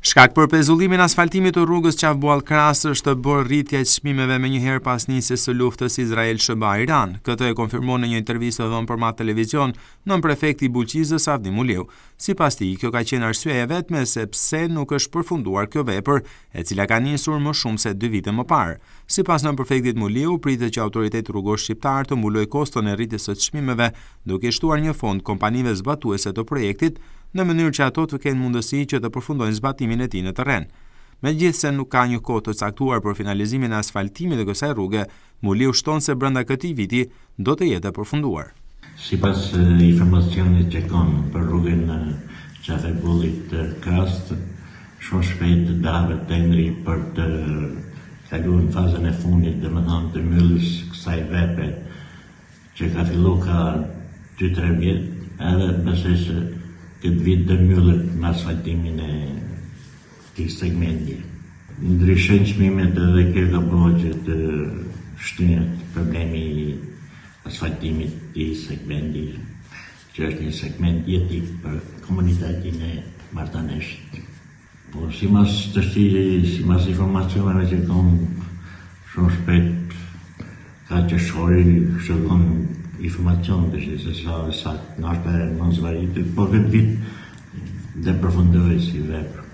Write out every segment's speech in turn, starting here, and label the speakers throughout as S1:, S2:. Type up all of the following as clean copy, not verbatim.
S1: Shkak për pezullimin asfaltimit të rrugës Qafbuall-Krasë është bërë rritja e çmimeve menjëherë pas nisjes së luftës Izrael-SBA-Iran. Këtë e konfirmon në një intervistë dhënë për televizion nën prefekti i Bulqizës Avni Muliu. Sipas tij, kjo ka qenë arsyeja e vetme sepse nuk është përfunduar kjo vepër, e cila ka nisur më shumë se 2 vite më parë. Sipas nën prefektit Muliu, pritet që autoriteti rrugor shqiptar të mbulojë koston e rritjes së çmimeve, duke shtuar një fond kompanive zbatuese të projektit, në mënyrë që ato të kenë mundësi që të përfundojnë zbatimin e tij në terren. Megjithse nuk ka një kohë të caktuar për finalizimin e asfaltimit të kësaj rruge, Muliu shton se brenda këtij viti do të jetë e përfunduar.
S2: Sipas informacionit që kam për rrugën Qafbullit-Krasë, shumë shpejt do hahet tendri për të kaluar në fazën e fundit, domethënë të mbylljes kësaj vepre që ka filluar ka 2-3 vjet, edhe besoj se këtë vit do mbyllet në asfaltimin e këtij segmenti. Ndryshojnë çmimet edhe kjo ka bërë që të shtyhet problemi i asfaltimit të këtij segmenti, që është një segment jetik për komunitetin e Martaneshit. Po simas informacioneve që kam, shumë shpejt ka që shori shkon informacion të se sa nashta e nëzvaritit, po këtë vit dhe përfundohet si vepër.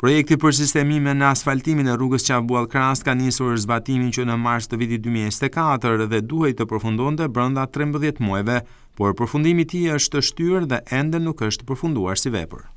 S1: Projekti për sistemimin në asfaltimin e rrugës Qafbuall-Krasë ka nisur zbatimin që në mars të vitit 2024 dhe duhej të përfundonte brenda 13 muajve, por përfundimi i tij është shtyr dhe ende nuk është përfunduar si vepër.